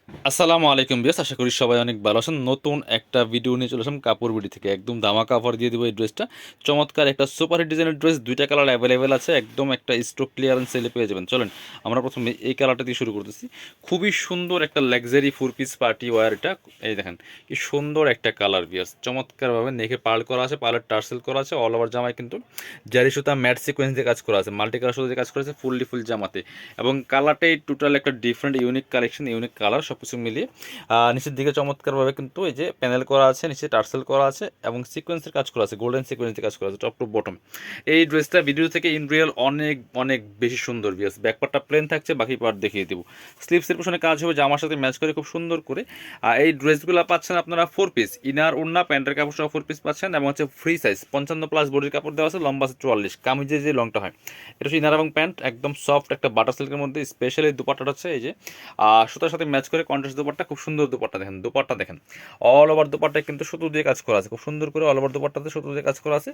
আসসালামু আলাইকুম বিয়াস, আশা করি সবাই অনেক ভালো আছেন। নতুন একটা ভিডিও নিয়ে চলে আসলাম কাপড় বিডি থেকে। একদম ধামাকা অফার দিয়ে দিব এই ড্রেসটা। চমৎকার একটা সুপার হিট ডিজাইনের ড্রেস, দুইটা কালার অ্যাভেলেবেল আছে। একদম একটা স্টক ক্লিয়ারেন্স সেলে পেয়ে যাবেন। চলেন আমরা প্রথমে এই কালারটা দিয়ে শুরু করতেছি। খুবই সুন্দর একটা লাক্সারি 4 পিস পার্টি ওয়্যার এটা। এই দেখেন কি সুন্দর একটা কালার বিয়াস, চমৎকারভাবে নেকে পার্ল করা আছে, পার্লের টার্সেল করা আছে। অল ওভার জামায় কিন্তু জারি সুতা ম্যাট সিকোয়েন্স দিয়ে কাজ করা আছে, মাল্টি কালার সুতা দিয়ে কাজ করা আছে ফুললি ফুল জামাতে। এবং কালারটাই টোটাল একটা different unique collection, unique colour সব কিছু মিলিয়ে। নিচের দিকে চমৎকারভাবে কিন্তু এই যে প্যানেল করা আছে, নিচে টার্সেল করা আছে এবং সিকোয়েন্সের কাজ করা আছে, গোল্ডেন সিকোয়েন্সের কাজ করা আছে টপ টু বটম। এই ড্রেসটা ভিডিও থেকে ইন রিয়েল অনেক অনেক বেশি সুন্দর বিয়াস। ব্যাকপার্টটা প্লেন থাকছে, বাকি পার্ট দেখিয়ে দেবো। স্লিভসের পিছনে কাজ হবে জামার সাথে ম্যাচ করে খুব সুন্দর করে। এই ড্রেসগুলো পাচ্ছেন আপনারা 4 পিস, ইনার ওড়না প্যান্টের কাপড় সহ 4 পিস পাচ্ছেন এবং হচ্ছে ফ্রি সাইজ 55+ বডির কাপড় দেওয়া আছে, লম্বা আছে 44, কামিজের যে লংটা হয় এটা হচ্ছে ইনার এবং প্যান্ট। একদম সফট একটা বাটার সিল্কের মধ্যে। স্পেশালি দুপাট্টাটা হচ্ছে এই যে সুতার সাথে ম্যাচ করে কন্ট্রাস্ট দুপাট্টা, খুব সুন্দর দুপাট্টা। দেখেন দুপাট্টা দেখেন, অল ওভার দুপাট্টায় কিন্তু সুতো দিয়ে কাজ করা আছে, খুব সুন্দর করে অল ওভার দুপাট্টাতে সুতো দিয়ে কাজ করা আছে।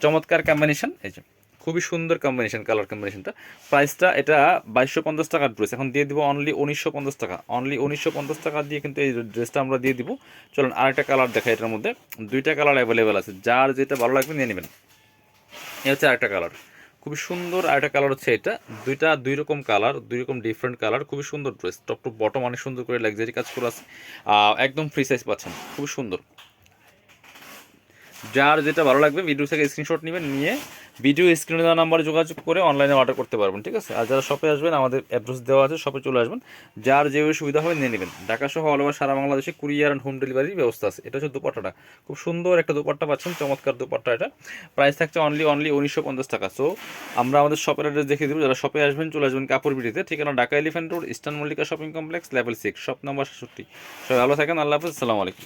চমৎকার কম্বিনেশন, এই যে খুবই সুন্দর কম্বিনেশন, কালার কম্বিনেশনটা। প্রাইসটা এটা 2250 টাকার ড্রেস, এখন দিয়ে দিব অনলি 1950 টাকা। অনলি 1950 টাকা দিয়ে কিন্তু এই ড্রেসটা আমরা দিয়ে দিব। চলুন আরেকটা কালার দেখাই, এটার মধ্যে দুইটা কালার অ্যাভেলেবেল আছে, যার যেটা ভালো লাগবে নিয়ে নেবেন। এই হচ্ছে আরেকটা কালার, খুবই সুন্দর আরেকটা কালার হচ্ছে এটা। দুইটা দুই রকম কালার, দুই রকম ডিফারেন্ট কালার, খুবই সুন্দর ড্রেস। টপ টু বটম অনেক সুন্দর করে লাক্সারি কাজ করা আছে। একদম ফ্রি সাইজ পাচ্ছেন, খুবই সুন্দর। যার যেটা ভালো লাগবে ভিডিও থেকে স্ক্রিনশট নেবেন, নিয়ে ভিডিও স্ক্রিনে দেওয়া নাম্বারে যোগাযোগ করে অনলাইনে অর্ডার করতে পারবেন, ঠিক আছে? আর যারা শপে আসবেন আমাদের অ্যাড্রেস দেওয়া আছে, শপে চলে আসবেন, যার যেভাবে সুবিধা হবে নিয়ে নেবেন। ঢাকা সহ অল ওভার সারা বাংলাদেশে কুরিয়ার অ্যান্ড হোম ডেলিভারির ব্যবস্থা আছে। এটা হচ্ছে দুপাট্টাটা, খুব সুন্দর একটা দুপাট্টা পাচ্ছেন, চমৎকার দুপাট্টা এটা। প্রাইস থাকছে অনলি 1950 টাকা। সো আমরা আমাদের শপের অ্যাড্রেস দেখিয়ে দেবো, যারা শপে আসবেন চলে আসবেন কাপড় বিডিতে, ঠিকানা Dhaka elephant road, eastern Mallika shopping complex, level 6, shop number 67। সবাই ভালো থাকেন, আল্লাহ হাফিজ, আসসালামু আলাইকুম।